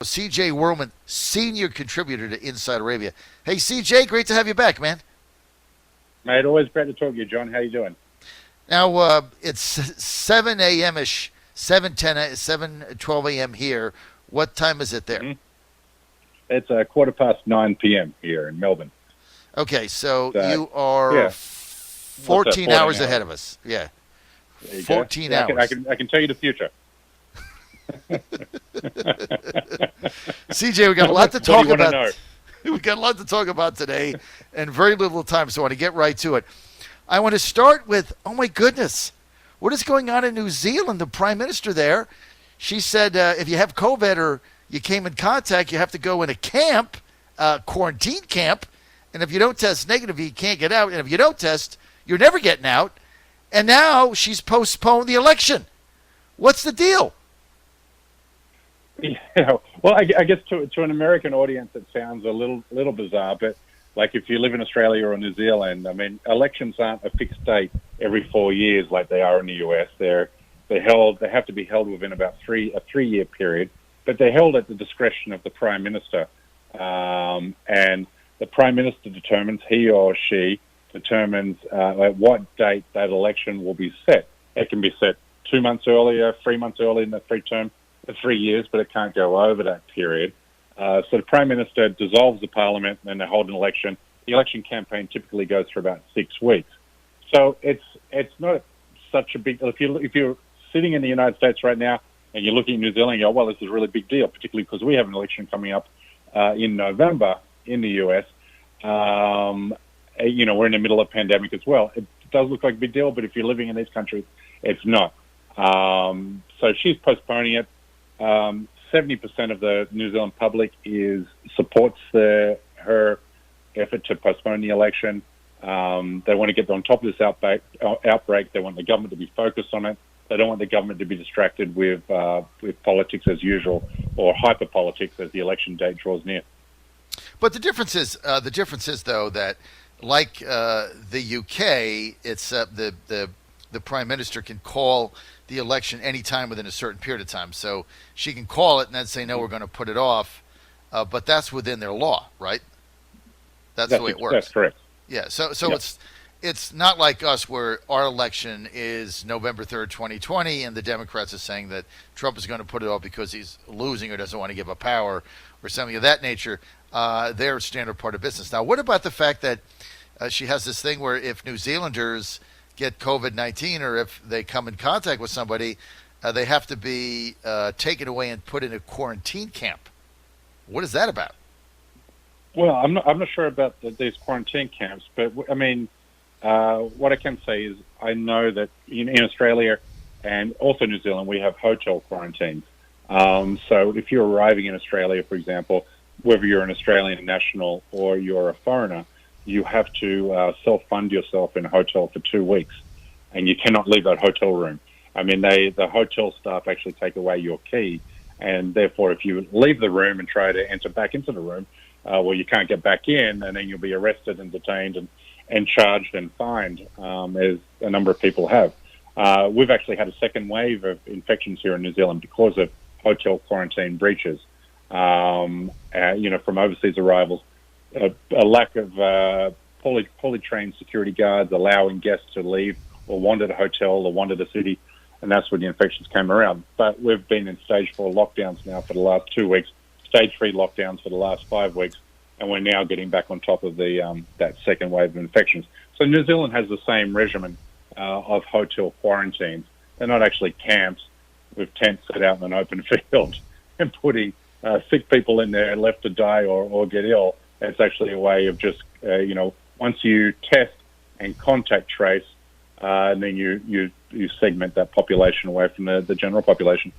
CJ Werleman, senior contributor to Inside Arabia. Hey, CJ, great to have you back, man. Mate, always great to talk to you, John. How you doing? Now, it's 7 a.m.-ish, 12 a.m. here. What time is it there? Mm-hmm. It's 9:15 p.m. here in Melbourne. Okay, so you are 14 hours ahead of us. Yeah, 14 hours. I can tell you the future. CJ, we got a lot to talk about. We got a lot to talk about today, and very little time, so I want to get right to it. I want to start with, oh my goodness, what is going on in New Zealand? The Prime Minister there, she said if you have COVID or you came in contact, you have to go in a camp, quarantine camp, and if you don't test negative, you can't get out, and if you don't test, you're never getting out. And now she's postponed the election. What's the deal? Yeah, well, I guess to an American audience, it sounds a little bizarre, but like if you live in Australia or New Zealand, I mean, elections aren't a fixed date every 4 years like they are in the US. They have to be held within about a 3-year period, but they're held at the discretion of the Prime Minister, and the Prime Minister determines, he or she determines at what date that election will be set. It can be set 2 months earlier, 3 months earlier in the 3 years, but it can't go over that period. So the Prime Minister dissolves the Parliament and they hold an election. The election campaign typically goes for about 6 weeks. So it's not such a big... If you're sitting in the United States right now and you're looking at New Zealand, you go, well, this is a really big deal, particularly because we have an election coming up in November in the US. We're in the middle of a pandemic as well. It does look like a big deal, but if you're living in these countries, it's not. So she's postponing it. 70% of the New Zealand public supports her effort to postpone the election. They want to get on top of this outbreak. They want the government to be focused on it. They don't want the government to be distracted with politics as usual or hyper politics as the election date draws near. But the difference is though that like the UK, it's the Prime Minister can call the election anytime within a certain period of time. So she can call it and then say, no, we're going to put it off. But that's within their law, right? That's the way it works. That's correct. Yeah. So yep. It's not like us where our election is November 3rd, 2020, and the Democrats are saying that Trump is going to put it off because he's losing or doesn't want to give up power or something of that nature. They're a standard part of business. Now, what about the fact that she has this thing where if New Zealanders get COVID-19 or if they come in contact with somebody, they have to be taken away and put in a quarantine camp. What is that about? Well, I'm not sure about these quarantine camps, but I mean, what I can say is I know that in Australia and also New Zealand, we have hotel quarantines. So if you're arriving in Australia, for example, whether you're an Australian national or you're a foreigner, you have to self-fund yourself in a hotel for 2 weeks, and you cannot leave that hotel room. I mean, the hotel staff actually take away your key, and therefore if you leave the room and try to enter back into the room, well, you can't get back in, and then you'll be arrested and detained and charged and fined, as a number of people have. We've actually had a second wave of infections here in New Zealand because of hotel quarantine breaches, from overseas arrivals. A lack of poorly trained security guards allowing guests to leave or wander the hotel or wander the city, and that's when the infections came around. But we've been in stage 4 lockdowns now for the last 2 weeks, stage 3 lockdowns for the last 5 weeks, and we're now getting back on top of that second wave of infections. So New Zealand has the same regimen of hotel quarantines. They're not actually camps with tents set out in an open field and putting sick people in there left to die or get ill. It's actually a way of just, once you test and contact trace, and then you segment that population away from the general population.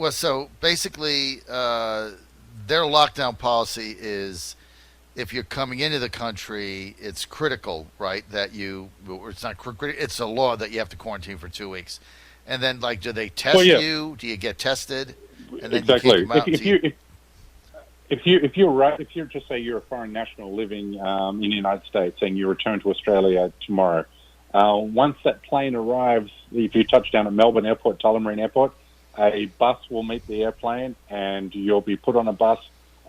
So basically, their lockdown policy is if you're coming into the country, it's critical, right, that it's not critical, it's a law that you have to quarantine for 2 weeks. And then, do they test you? Do you get tested? And then exactly. You keep them out If you're just say you're a foreign national living in the United States and you return to Australia tomorrow, once that plane arrives, if you touch down at Melbourne Airport, Tullamarine Airport, a bus will meet the airplane, and you'll be put on a bus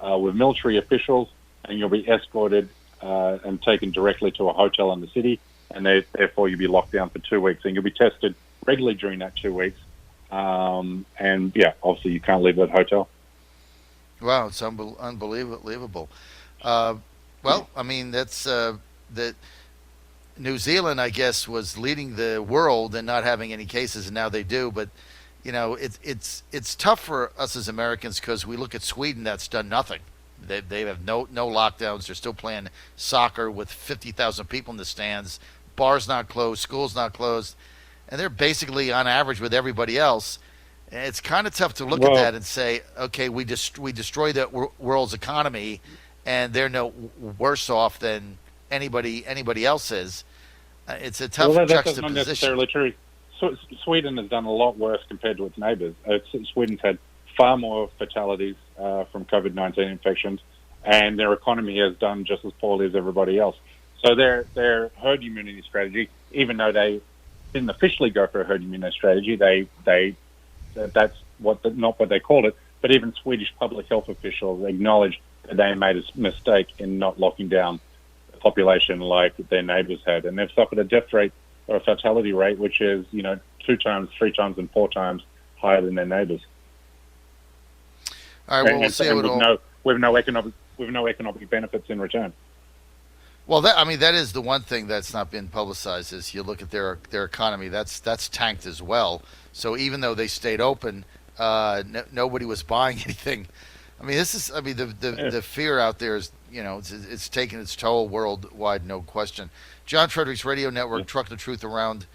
with military officials, and you'll be escorted and taken directly to a hotel in the city, and therefore you'll be locked down for 2 weeks, and you'll be tested regularly during that 2 weeks. And yeah, obviously you can't leave that hotel. Wow, it's unbelievable. Well, I mean, that's that. New Zealand, I guess, was leading the world and not having any cases, and now they do. But you know, it's tough for us as Americans because we look at Sweden, that's done nothing. They have no lockdowns. They're still playing soccer with 50,000 people in the stands. Bars not closed, schools not closed, and they're basically on average with everybody else. And it's kind of tough to look at that and say, okay, we destroy the world's economy, and they're no worse off than anybody else is. It's a tough that's juxtaposition. not necessarily true. Sweden has done a lot worse compared to its neighbours. Sweden's had far more fatalities from COVID-19 infections, and their economy has done just as poorly as everybody else. So their herd immunity strategy, even though they didn't officially go for a herd immunity strategy, that's not what they called it. But even Swedish public health officials acknowledged that they made a mistake in not locking down the population like their neighbours had, and they've suffered a death rate or a fatality rate which is 2 times, 3 times, and 4 times higher than their neighbours. All right, well, we'll see with no economic benefits in return. Well, that is the one thing that's not been publicized. Is you look at their economy, that's tanked as well. So even though they stayed open, nobody was buying anything. The fear out there is, it's taken its toll worldwide, no question. John Fredericks Radio Network, Truck the Truth Around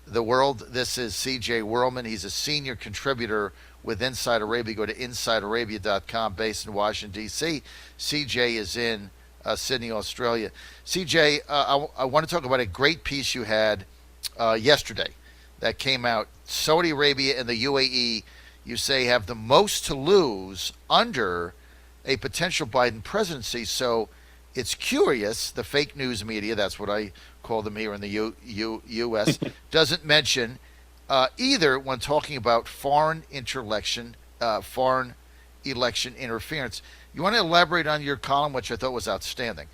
the World. This is CJ Werleman. He's a senior contributor with Inside Arabia. Go to InsideArabia.com, based in Washington, D.C. CJ is in Sydney, Australia. CJ, I want to talk about a great piece you had yesterday that came out. Saudi Arabia and the UAE, you say, have the most to lose under a potential Biden presidency. So it's curious, the fake news media, that's what I call them here in the U.S., doesn't mention either when talking about foreign election interference. You want to elaborate on your column, which I thought was outstanding?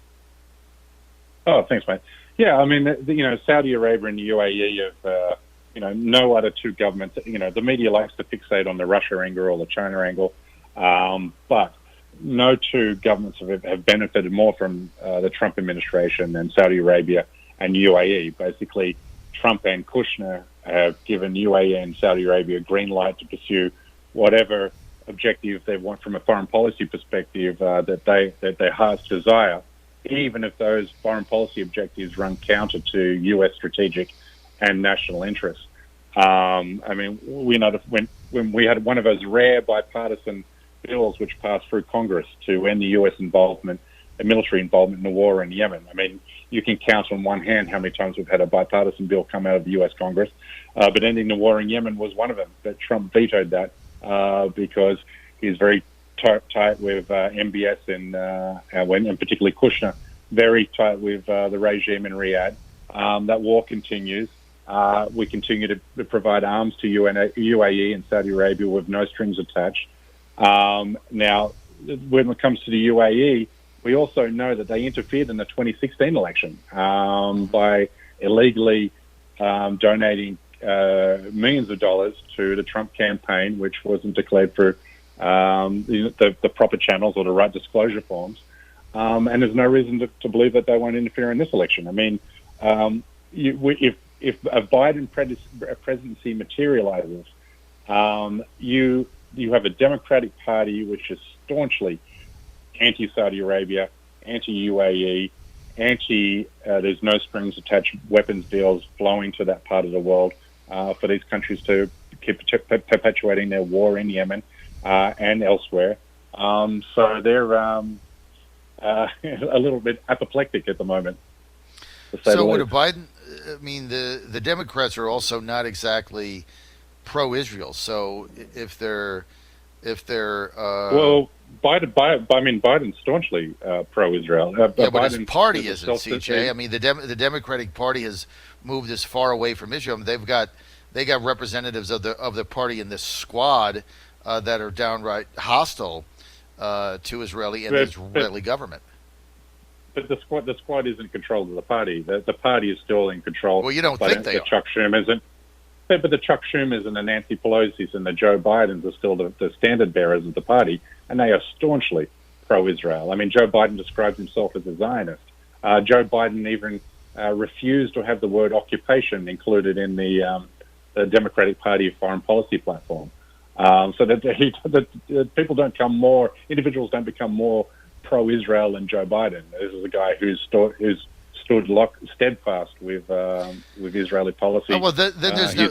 Oh, thanks, mate. Yeah, I mean, Saudi Arabia and the UAE have, no other two governments. The media likes to fixate on the Russia angle or the China angle, but no two governments have benefited more from the Trump administration than Saudi Arabia and UAE. Basically, Trump and Kushner have given UAE and Saudi Arabia a green light to pursue whatever objective they want from a foreign policy perspective that their hearts desire, even if those foreign policy objectives run counter to U.S. strategic and national interests. We know when we had one of those rare bipartisan bills which passed through Congress to end the U.S. involvement, the military involvement in the war in Yemen. I mean, you can count on one hand how many times we've had a bipartisan bill come out of the U.S. Congress, but ending the war in Yemen was one of them. But Trump vetoed that because he's very tight with MBS and particularly Kushner, very tight with the regime in Riyadh. That war continues. We continue to provide arms to UAE and Saudi Arabia with no strings attached. Now, when it comes to the UAE, we also know that they interfered in the 2016 election by illegally donating millions of dollars to the Trump campaign, which wasn't declared through the proper channels or the right disclosure forms. And there's no reason to believe that they won't interfere in this election. I mean, if a Biden presidency materializes, you have a Democratic Party which is staunchly anti-Saudi Arabia, anti-UAE, there's no strings attached weapons deals flowing to that part of the world for these countries to keep perpetuating their war in Yemen and elsewhere. So they're a little bit apoplectic at the moment. So would a Biden, the Democrats are also not exactly pro-Israel. So if they're Biden's staunchly pro-Israel. But his party isn't, CJ. I mean, the Democratic Party has moved as far away from Israel. They've got they got representatives of the party in this squad that are downright hostile to Israeli and the Israeli government. But the squad isn't in control of the party. The party is still in control. Well, you don't think they are. Chuck Schumer isn't. But the Chuck Schumers and the Nancy Pelosi's and the Joe Bidens are still the standard bearers of the party, and they are staunchly pro-Israel. I mean, Joe Biden describes himself as a Zionist. Joe Biden even refused to have the word occupation included in the Democratic Party foreign policy platform. So that individuals don't become more pro-Israel than Joe Biden. This is a guy who's stood steadfast with Israeli policy. Oh, well, then there's no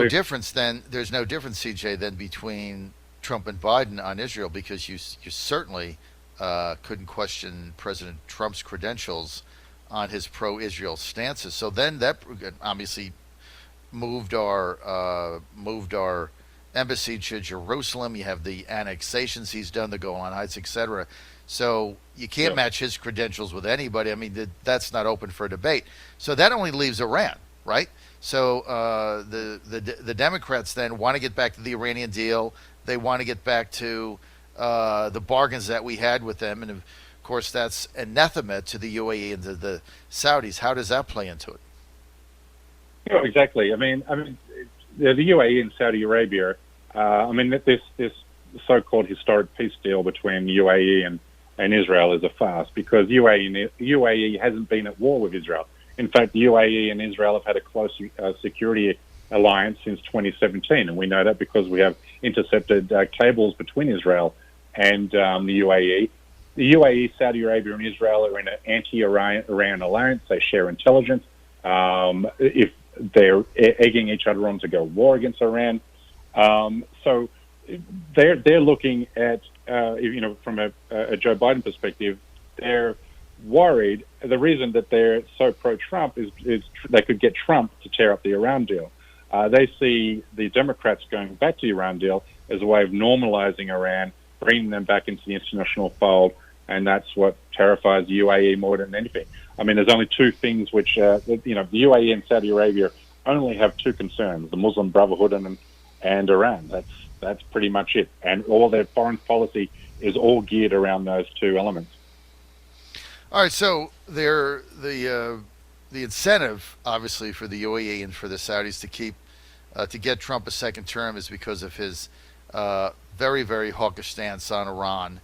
difference. There's no difference, CJ, than between Trump and Biden on Israel, because you certainly couldn't question President Trump's credentials on his pro-Israel stances. So then that obviously moved our embassy to Jerusalem. You have the annexations he's done, the Golan Heights, etc. So you can't match his credentials with anybody. I mean, that's not open for debate. So that only leaves Iran, right? So the Democrats then want to get back to the Iranian deal. They want to get back to the bargains that we had with them, and of course that's anathema to the UAE and to the Saudis. How does that play into it? Yeah, exactly. I mean, the UAE and Saudi Arabia. This so-called historic peace deal between UAE and Israel is a farce, because UAE hasn't been at war with Israel. In fact, the UAE and Israel have had a close security alliance since 2017, and we know that because we have intercepted cables between Israel and the UAE. The UAE, Saudi Arabia, and Israel are in an anti-Iran alliance. They share intelligence. If they're egging each other on to go war against Iran, so they're looking at from a Joe Biden perspective, they're worried. The reason that they're so pro-Trump is they could get Trump to tear up the Iran deal. They see the Democrats going back to the Iran deal as a way of normalizing Iran, bringing them back into the international fold, and that's what terrifies the UAE more than anything. I mean, there's only two things which, the UAE and Saudi Arabia only have two concerns: the Muslim Brotherhood and Iran. That's pretty much it, and all their foreign policy is all geared around those two elements. All right, so the incentive, obviously, for the UAE and for the Saudis to get Trump a second term is because of his very, very hawkish stance on Iran,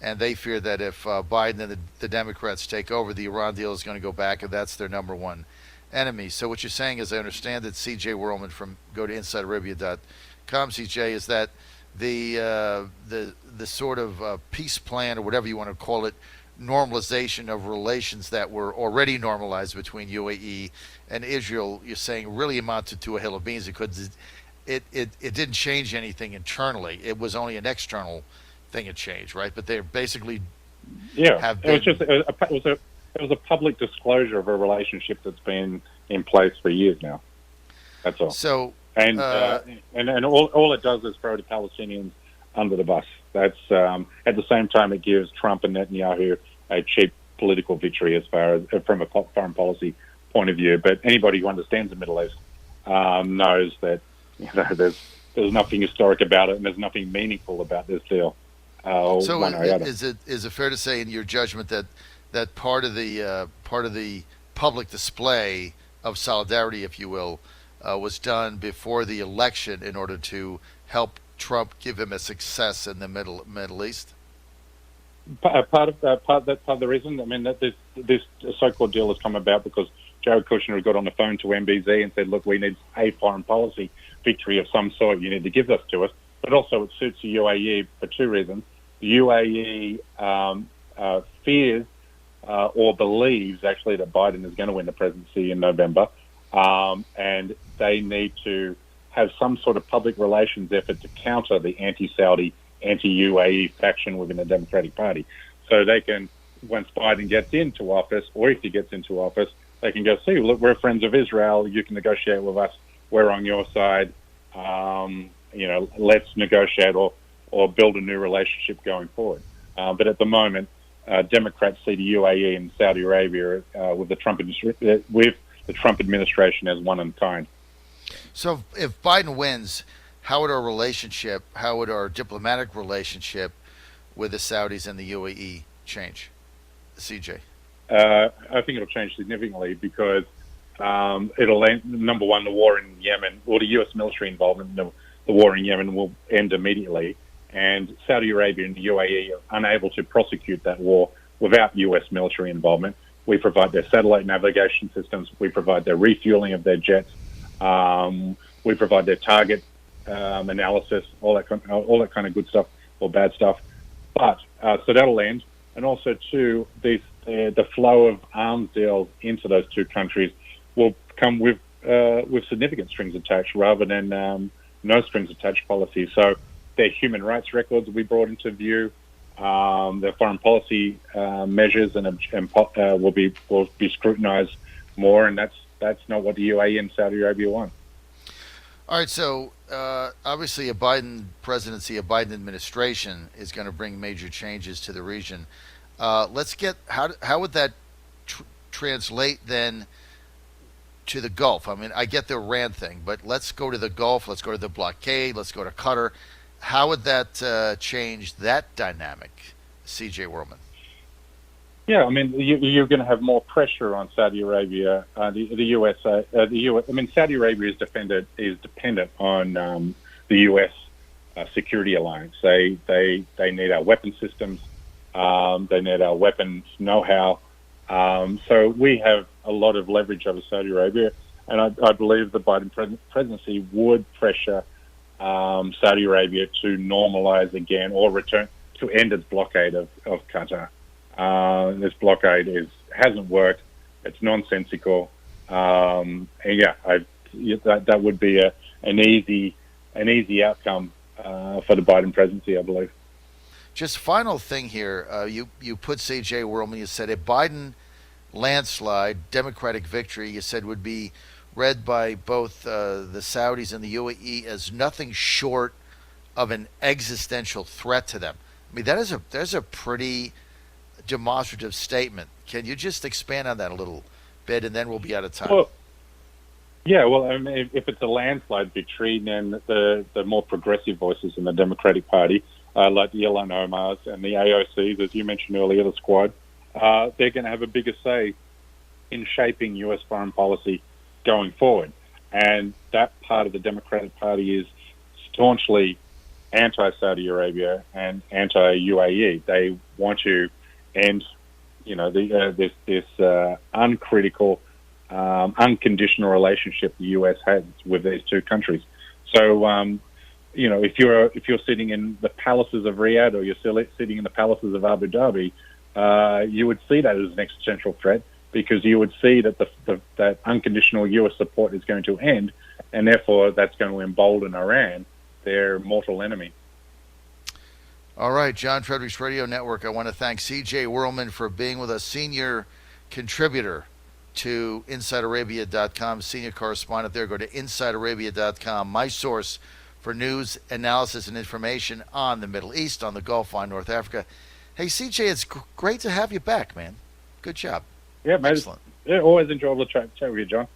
and they fear that if Biden and the Democrats take over, the Iran deal is going to go back, and that's their number one enemy. So what you're saying, as I understand it, CJ Werleman from go to InsideArabia.com, CJ, is that the sort of peace plan, or whatever you want to call it, normalization of relations that were already normalized between UAE and Israel, you're saying really amounted to a hill of beans, because it didn't change anything internally. It was only an external thing that changed, right? But they're basically have been... It was a public disclosure of a relationship that's been in place for years now. That's all. So and all it does is throw the Palestinians under the bus. That's at the same time it gives Trump and Netanyahu a cheap political victory as far as from a foreign policy point of view. But anybody who understands the Middle East knows that there's nothing historic about it, and there's nothing meaningful about this deal. So is it fair to say, in your judgment, that part of the public display of solidarity, if you will, was done before the election in order to help Trump give him a success in the Middle East? Part of the reason. I mean, that this so-called deal has come about because Jared Kushner got on the phone to MBZ and said, "Look, we need a foreign policy victory of some sort. You need to give this to us." But also, it suits the UAE for two reasons. The UAE fears or believes actually that Biden is going to win the presidency in November, and they need to have some sort of public relations effort to counter the anti-Saudi, anti-UAE faction within the Democratic Party. So they can, once Biden gets into office, or if he gets into office, they can go, "See, look, we're friends of Israel. You can negotiate with us. We're on your side. Let's negotiate or build a new relationship going forward." But at the moment, Democrats see the UAE and Saudi Arabia with the Trump administration as one in kind. So if Biden wins, how would our diplomatic relationship with the Saudis and the UAE change? CJ. I think it'll change significantly because it'll end, number one, the war in Yemen, or the U.S. military involvement in the war in Yemen will end immediately, and Saudi Arabia and the UAE are unable to prosecute that war without U.S. military involvement. We provide their satellite navigation systems. We provide their refueling of their jets. We provide their target analysis, all that kind of good stuff or bad stuff. But so that'll end, and also too, the flow of arms deals into those two countries will come with significant strings attached rather than no strings attached policy. So their human rights records will be brought into view. Their foreign policy measures will be scrutinized more, and that's not what the UAE and Saudi Arabia want. All right, so obviously a Biden presidency, a Biden administration is going to bring major changes to the region. Let's get how would that translate then to the Gulf? I mean, I get the Iran thing, but let's go to the Gulf. Let's go to the blockade. Let's go to Qatar. How would that change that dynamic, C.J. Werleman? Yeah, I mean, you're going to have more pressure on Saudi Arabia. The U.S. I mean, Saudi Arabia is dependent on the U.S. Security alliance. They need our weapon systems. They need our weapons know-how. So we have a lot of leverage over Saudi Arabia, and I believe the Biden presidency would pressure Saudi Arabia to normalize again or return to end its blockade of Qatar. This blockade hasn't worked. It's nonsensical. And yeah, that would be an easy outcome for the Biden presidency, I believe. Just final thing here. You put C.J. Werleman. You said a Biden landslide, Democratic victory. You said would be read by both the Saudis and the UAE as nothing short of an existential threat to them. I mean, there's a pretty demonstrative statement. Can you just expand on that a little bit, and then we'll be out of time? Well, yeah, well, I mean, if it's a landslide victory, then the more progressive voices in the Democratic Party, like the Ilhan Omars and the AOCs, as you mentioned earlier, the Squad, they're going to have a bigger say in shaping U.S. foreign policy going forward. And that part of the Democratic Party is staunchly anti-Saudi Arabia and anti-UAE. They want to end, this uncritical, unconditional relationship the U.S. has with these two countries. So, if you're sitting in the palaces of Riyadh or you're sitting in the palaces of Abu Dhabi, you would see that as an existential threat, because you would see that that unconditional U.S. support is going to end, and therefore that's going to embolden Iran, their mortal enemy. All right, John Fredericks Radio Network. I want to thank C.J. Werleman for being with us, senior contributor to InsideArabia.com, senior correspondent there. Go to InsideArabia.com, my source for news, analysis, and information on the Middle East, on the Gulf, on North Africa. Hey, CJ, it's great to have you back, man. Good job. Yeah, mate. Excellent. Yeah, always enjoyable to chat with you, John.